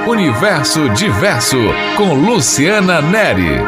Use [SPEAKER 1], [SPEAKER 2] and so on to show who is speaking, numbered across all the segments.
[SPEAKER 1] Universo Diverso, com Luciana Neri.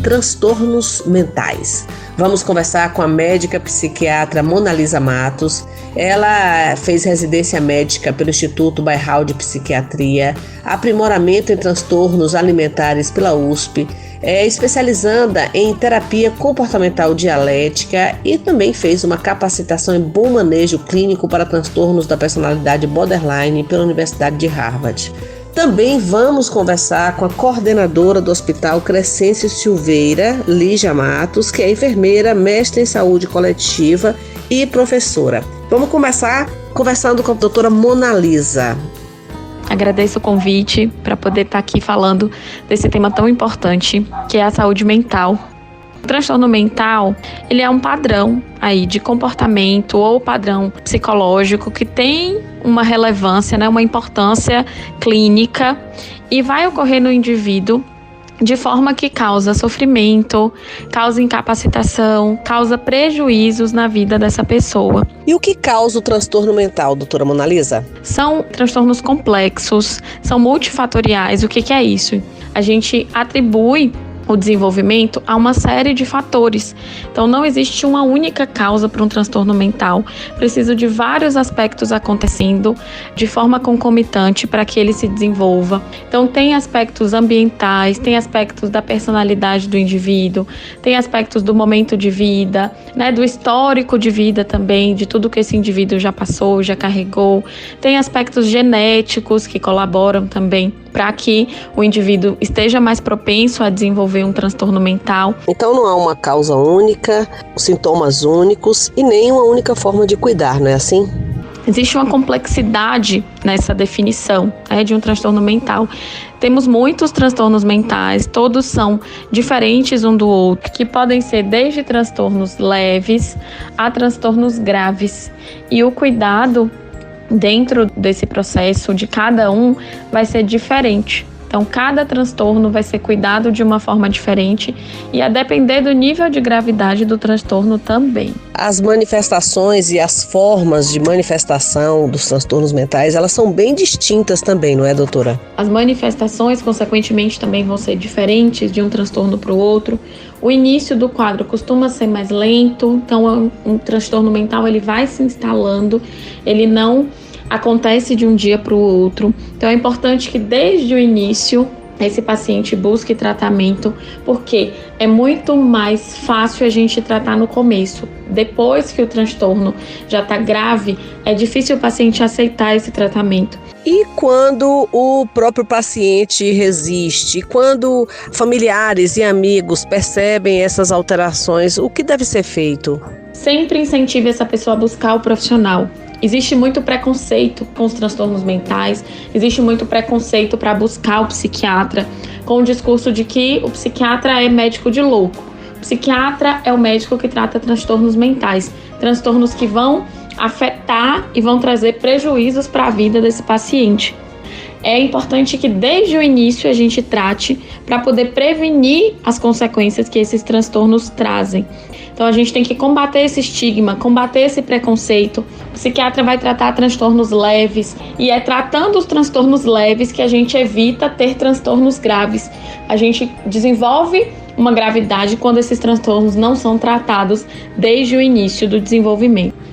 [SPEAKER 2] Transtornos mentais. Vamos conversar com a médica psiquiatra Monalisa Matos. Ela fez residência médica pelo Instituto Bairral de Psiquiatria, aprimoramento em transtornos alimentares pela USP, é especializada em terapia comportamental dialética e também fez uma capacitação em bom manejo clínico para transtornos da personalidade borderline pela Universidade de Harvard. Também vamos conversar com a coordenadora do Hospital Crescêncio Silveira, Lígia Matos, que é enfermeira, mestre em saúde coletiva e professora. Vamos começar conversando com a doutora Monalisa.
[SPEAKER 3] Agradeço o convite para poder estar aqui falando desse tema tão importante, que é a saúde mental. O transtorno mental, ele é um padrão aí de comportamento ou padrão psicológico que tem uma relevância, uma importância clínica e vai ocorrer no indivíduo de forma que causa sofrimento, causa incapacitação, causa prejuízos na vida dessa pessoa.
[SPEAKER 2] E o que causa o transtorno mental, doutora Monalisa?
[SPEAKER 3] São transtornos complexos, são multifatoriais. O que é isso? A gente atribui o desenvolvimento a uma série de fatores. Então, não existe uma única causa para um transtorno mental. Precisa de vários aspectos acontecendo de forma concomitante para que ele se desenvolva. Então, tem aspectos ambientais, tem aspectos da personalidade do indivíduo, tem aspectos do momento de vida, do histórico de vida também, de tudo que esse indivíduo já passou, já carregou. Tem aspectos genéticos que colaboram também para que o indivíduo esteja mais propenso a desenvolver um transtorno mental.
[SPEAKER 2] Então não há uma causa única, sintomas únicos e nem uma única forma de cuidar, não é assim?
[SPEAKER 3] Existe uma complexidade nessa definição de um transtorno mental. Temos muitos transtornos mentais, todos são diferentes um do outro, que podem ser desde transtornos leves a transtornos graves. E o cuidado dentro desse processo de cada um vai ser diferente. Então, cada transtorno vai ser cuidado de uma forma diferente e a depender do nível de gravidade do transtorno também.
[SPEAKER 2] As manifestações e as formas de manifestação dos transtornos mentais, elas são bem distintas também, não é, doutora?
[SPEAKER 3] As manifestações, consequentemente, também vão ser diferentes de um transtorno para o outro. O início do quadro costuma ser mais lento, então um transtorno mental ele vai se instalando, ele não acontece de um dia para o outro. Então é importante que desde o início esse paciente busque tratamento, porque é muito mais fácil a gente tratar no começo. Depois que o transtorno já está grave, é difícil o paciente aceitar esse tratamento.
[SPEAKER 2] E quando o próprio paciente resiste, quando familiares e amigos percebem essas alterações, o que deve ser feito?
[SPEAKER 3] Sempre incentive essa pessoa a buscar o profissional. Existe muito preconceito com os transtornos mentais, existe muito preconceito para buscar o psiquiatra, com o discurso de que o psiquiatra é médico de louco. O psiquiatra é o médico que trata transtornos mentais, transtornos que vão afetar e vão trazer prejuízos para a vida desse paciente. É importante que desde o início a gente trate para poder prevenir as consequências que esses transtornos trazem. Então a gente tem que combater esse estigma, combater esse preconceito. O psiquiatra vai tratar transtornos leves e é tratando os transtornos leves que a gente evita ter transtornos graves. A gente desenvolve uma gravidade quando esses transtornos não são tratados desde o início do desenvolvimento.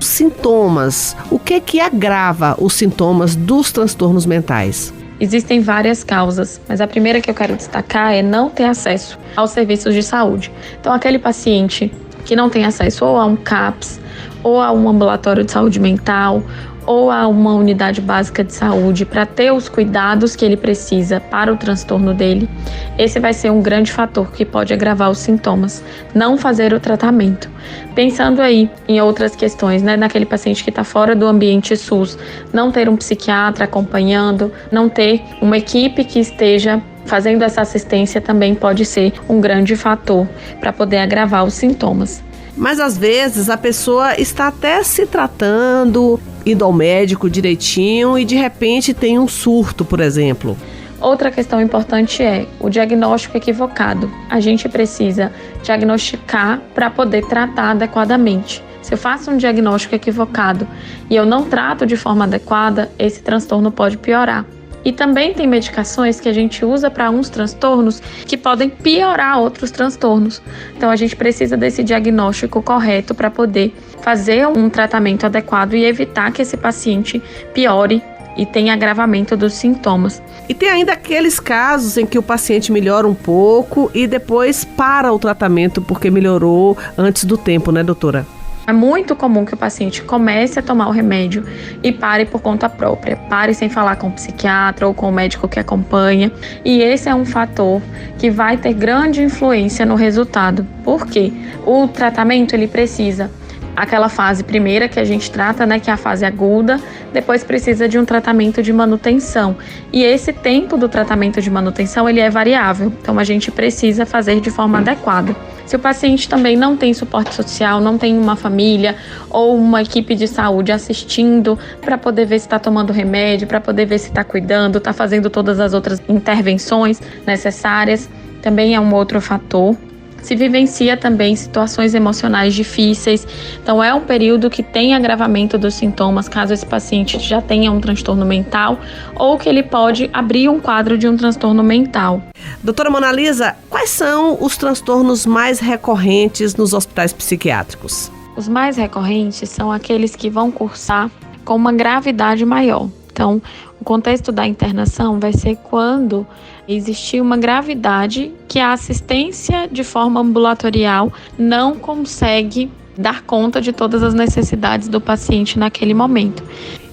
[SPEAKER 2] Sintomas. O que é que agrava os sintomas dos transtornos mentais?
[SPEAKER 3] Existem várias causas, mas a primeira que eu quero destacar é não ter acesso aos serviços de saúde. Então, aquele paciente que não tem acesso ou a um CAPS, ou a um ambulatório de saúde mental, ou a uma unidade básica de saúde para ter os cuidados que ele precisa para o transtorno dele, esse vai ser um grande fator que pode agravar os sintomas. Não fazer o tratamento. Pensando aí em outras questões, naquele paciente que está fora do ambiente SUS, não ter um psiquiatra acompanhando, não ter uma equipe que esteja fazendo essa assistência também pode ser um grande fator para poder agravar os sintomas.
[SPEAKER 2] Mas às vezes a pessoa está até se tratando, indo ao médico direitinho e de repente tem um surto, por exemplo.
[SPEAKER 3] Outra questão importante é o diagnóstico equivocado. A gente precisa diagnosticar para poder tratar adequadamente. Se eu faço um diagnóstico equivocado e eu não trato de forma adequada, esse transtorno pode piorar. E também tem medicações que a gente usa para uns transtornos que podem piorar outros transtornos. Então a gente precisa desse diagnóstico correto para poder fazer um tratamento adequado e evitar que esse paciente piore e tenha agravamento dos sintomas.
[SPEAKER 2] E tem ainda aqueles casos em que o paciente melhora um pouco e depois para o tratamento porque melhorou antes do tempo, né, doutora?
[SPEAKER 3] É muito comum que o paciente comece a tomar o remédio e pare por conta própria, pare sem falar com o psiquiatra ou com o médico que acompanha. E esse é um fator que vai ter grande influência no resultado. Por quê? O tratamento ele precisa aquela fase primeira que a gente trata, né, que é a fase aguda, depois precisa de um tratamento de manutenção. E esse tempo do tratamento de manutenção, ele é variável, então a gente precisa fazer de forma adequada. Se o paciente também não tem suporte social, não tem uma família ou uma equipe de saúde assistindo para poder ver se está tomando remédio, para poder ver se está cuidando, está fazendo todas as outras intervenções necessárias, também é um outro fator. Se vivencia também situações emocionais difíceis, então é um período que tem agravamento dos sintomas, caso esse paciente já tenha um transtorno mental ou que ele pode abrir um quadro de um transtorno mental.
[SPEAKER 2] Doutora Monalisa, quais são os transtornos mais recorrentes nos hospitais psiquiátricos?
[SPEAKER 3] Os mais recorrentes são aqueles que vão cursar com uma gravidade maior. Então, o contexto da internação vai ser quando existir uma gravidade que a assistência de forma ambulatorial não consegue dar conta de todas as necessidades do paciente naquele momento.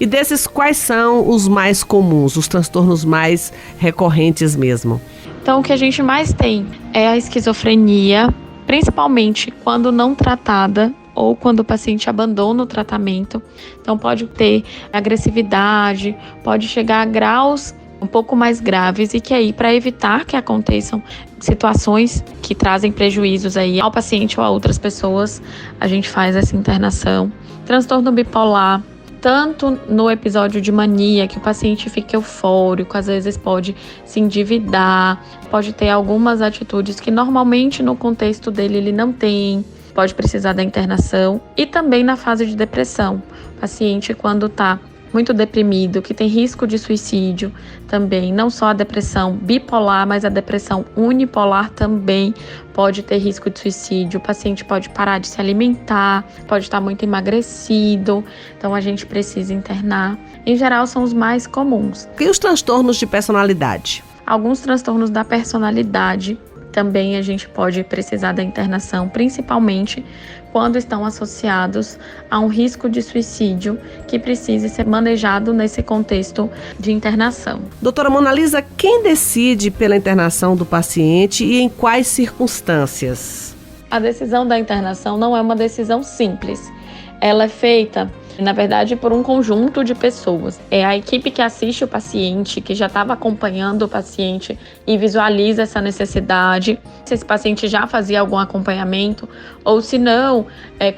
[SPEAKER 2] E desses, quais são os mais comuns, os transtornos mais recorrentes mesmo?
[SPEAKER 3] Então, o que a gente mais tem é a esquizofrenia, principalmente quando não tratada ou quando o paciente abandona o tratamento. Então, pode ter agressividade, pode chegar a graus um pouco mais graves e que aí, para evitar que aconteçam situações que trazem prejuízos aí ao paciente ou a outras pessoas, a gente faz essa internação. Transtorno bipolar, tanto no episódio de mania, que o paciente fica eufórico, às vezes pode se endividar, pode ter algumas atitudes que normalmente no contexto dele ele não tem, pode precisar da internação. E também na fase de depressão, o paciente quando está muito deprimido, que tem risco de suicídio também, não só a depressão bipolar, mas a depressão unipolar também pode ter risco de suicídio. O paciente pode parar de se alimentar, pode estar muito emagrecido, então a gente precisa internar. Em geral, são os mais comuns.
[SPEAKER 2] E os transtornos de personalidade?
[SPEAKER 3] Alguns transtornos da personalidade também a gente pode precisar da internação, principalmente quando estão associados a um risco de suicídio que precise ser manejado nesse contexto de internação.
[SPEAKER 2] Doutora Monalisa, quem decide pela internação do paciente e em quais circunstâncias?
[SPEAKER 3] A decisão da internação não é uma decisão simples. Ela é feita, na verdade, por um conjunto de pessoas. É a equipe que assiste o paciente, que já estava acompanhando o paciente e visualiza essa necessidade. Se esse paciente já fazia algum acompanhamento, ou se não,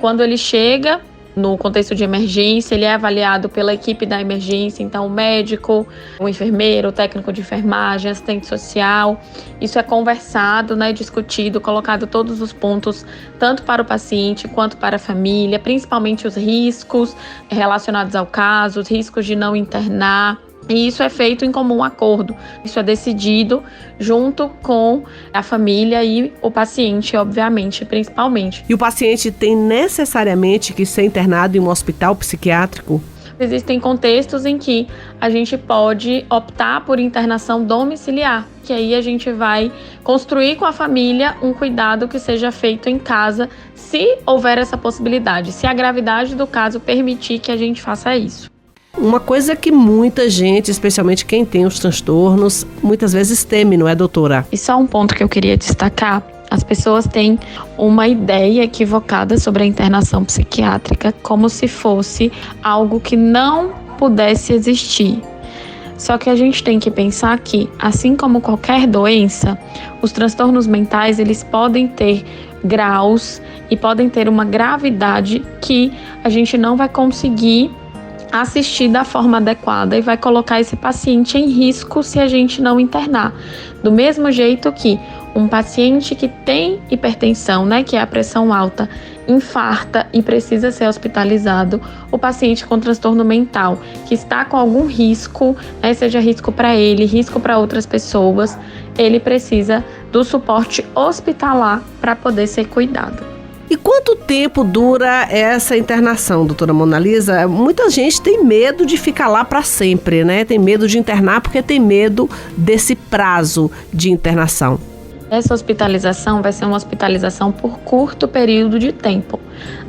[SPEAKER 3] quando ele chega no contexto de emergência, ele é avaliado pela equipe da emergência, então o médico, o enfermeiro, o técnico de enfermagem, assistente social. Isso é conversado, né, discutido, colocado todos os pontos, tanto para o paciente quanto para a família, principalmente os riscos relacionados ao caso, os riscos de não internar. E isso é feito em comum acordo. Isso é decidido junto com a família e o paciente, obviamente, principalmente.
[SPEAKER 2] E o paciente tem necessariamente que ser internado em um hospital psiquiátrico?
[SPEAKER 3] Existem contextos em que a gente pode optar por internação domiciliar, que aí a gente vai construir com a família um cuidado que seja feito em casa, se houver essa possibilidade, se a gravidade do caso permitir que a gente faça isso.
[SPEAKER 2] Uma coisa que muita gente, especialmente quem tem os transtornos, muitas vezes teme, não é, doutora?
[SPEAKER 3] E só um ponto que eu queria destacar: as pessoas têm uma ideia equivocada sobre a internação psiquiátrica, como se fosse algo que não pudesse existir. Só que a gente tem que pensar que, assim como qualquer doença, os transtornos mentais, eles podem ter graus e podem ter uma gravidade que a gente não vai conseguir assistir da forma adequada e vai colocar esse paciente em risco se a gente não internar. Do mesmo jeito que um paciente que tem hipertensão, né, que é a pressão alta, infarta e precisa ser hospitalizado, o paciente com transtorno mental que está com algum risco, seja risco para ele, risco para outras pessoas, ele precisa do suporte hospitalar para poder ser cuidado.
[SPEAKER 2] E quanto tempo dura essa internação, doutora Monalisa? Muita gente tem medo de ficar lá para sempre, né? Tem medo de internar porque tem medo desse prazo de internação.
[SPEAKER 3] Essa hospitalização vai ser uma hospitalização por curto período de tempo,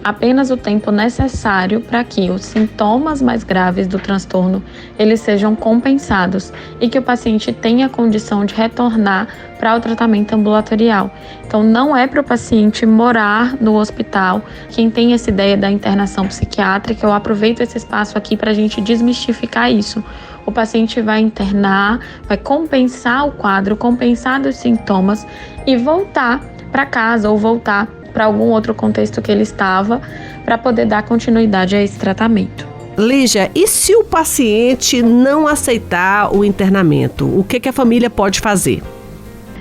[SPEAKER 3] apenas o tempo necessário para que os sintomas mais graves do transtorno eles sejam compensados e que o paciente tenha condição de retornar para o tratamento ambulatorial. Então não é para o paciente morar no hospital. Quem tem essa ideia da internação psiquiátrica, eu aproveito esse espaço aqui para a gente desmistificar isso. O paciente vai internar, vai compensar o quadro, compensar os sintomas e voltar para casa ou voltar para algum outro contexto que ele estava para poder dar continuidade a esse tratamento.
[SPEAKER 2] Lígia, e se o paciente não aceitar o internamento, o que a família pode fazer?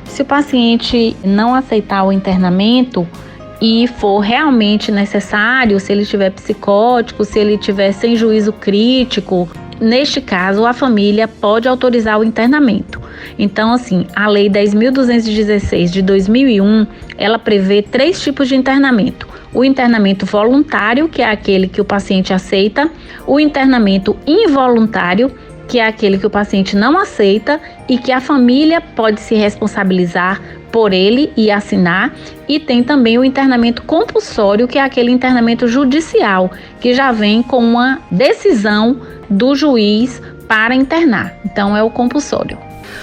[SPEAKER 4] Se o paciente não aceitar o internamento e for realmente necessário, se ele estiver psicótico, se ele estiver sem juízo crítico, neste caso, a família pode autorizar o internamento. Então, assim, a Lei 10.216 de 2001, ela prevê 3 tipos de internamento. O internamento voluntário, que é aquele que o paciente aceita, o internamento involuntário, que é aquele que o paciente não aceita e que a família pode se responsabilizar por ele e assinar, e tem também o internamento compulsório, que é aquele internamento judicial, que já vem com uma decisão do juiz para internar. Então é o compulsório.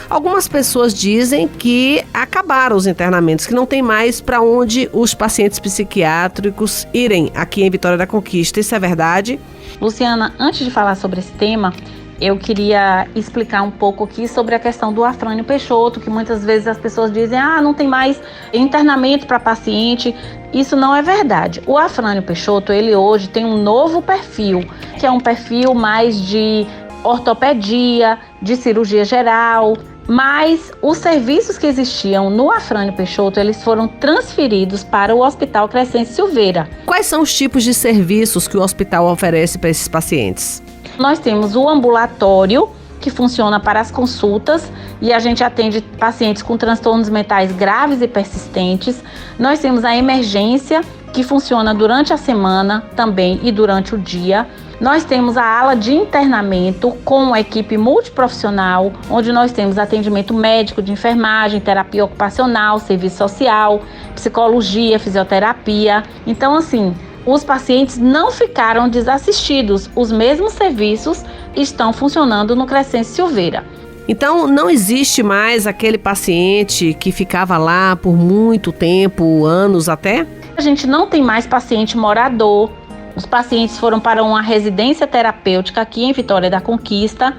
[SPEAKER 2] Algumas pessoas dizem que acabaram os internamentos, que não tem mais para onde os pacientes psiquiátricos irem aqui em Vitória da Conquista. Isso é verdade?
[SPEAKER 4] Luciana, antes de falar sobre esse tema, eu queria explicar um pouco aqui sobre a questão do Afrânio Peixoto, que muitas vezes as pessoas dizem, não tem mais internamento para paciente. Isso não é verdade. O Afrânio Peixoto, ele hoje tem um novo perfil, que é um perfil mais de ortopedia, de cirurgia geral, mas os serviços que existiam no Afrânio Peixoto, eles foram transferidos para o Hospital Crescente Silveira.
[SPEAKER 2] Quais são os tipos de serviços que o hospital oferece para esses pacientes?
[SPEAKER 4] Nós temos o ambulatório, que funciona para as consultas, e a gente atende pacientes com transtornos mentais graves e persistentes. Nós temos a emergência, que funciona durante a semana também e durante o dia. Nós temos a ala de internamento com a equipe multiprofissional, onde nós temos atendimento médico, de enfermagem, terapia ocupacional, serviço social, psicologia, fisioterapia. Então, assim, os pacientes não ficaram desassistidos. Os mesmos serviços estão funcionando no Crescente Silveira.
[SPEAKER 2] Então, não existe mais aquele paciente que ficava lá por muito tempo, anos até?
[SPEAKER 4] A gente não tem mais paciente morador. Os pacientes foram para uma residência terapêutica aqui em Vitória da Conquista.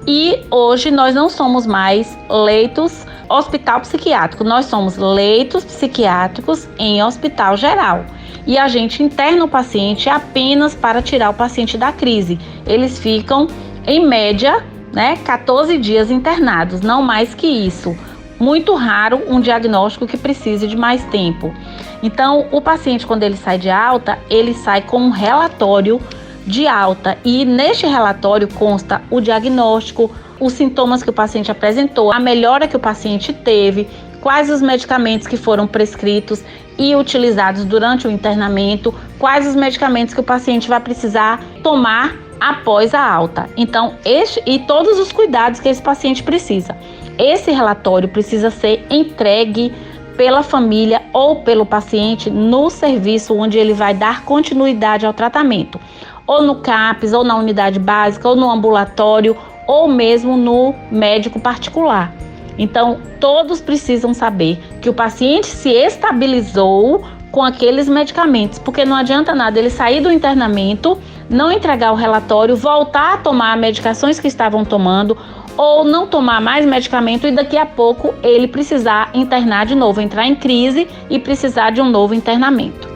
[SPEAKER 4] E hoje nós não somos mais leitos hospital psiquiátrico. Nós somos leitos psiquiátricos em hospital geral. E a gente interna o paciente apenas para tirar o paciente da crise. Eles ficam, em média, 14 dias internados, não mais que isso. Muito raro um diagnóstico que precise de mais tempo. Então, o paciente, quando ele sai de alta, ele sai com um relatório de alta. E neste relatório consta o diagnóstico, os sintomas que o paciente apresentou, a melhora que o paciente teve, quais os medicamentos que foram prescritos e utilizados durante o internamento, quais os medicamentos que o paciente vai precisar tomar após a alta. Então, e todos os cuidados que esse paciente precisa. Esse relatório precisa ser entregue pela família ou pelo paciente no serviço onde ele vai dar continuidade ao tratamento, ou no CAPS, ou na unidade básica, ou no ambulatório, ou mesmo no médico particular. Então, todos precisam saber que o paciente se estabilizou com aqueles medicamentos, porque não adianta nada ele sair do internamento, não entregar o relatório, voltar a tomar medicações que estavam tomando, ou não tomar mais medicamento e daqui a pouco ele precisar internar de novo, entrar em crise e precisar de um novo internamento.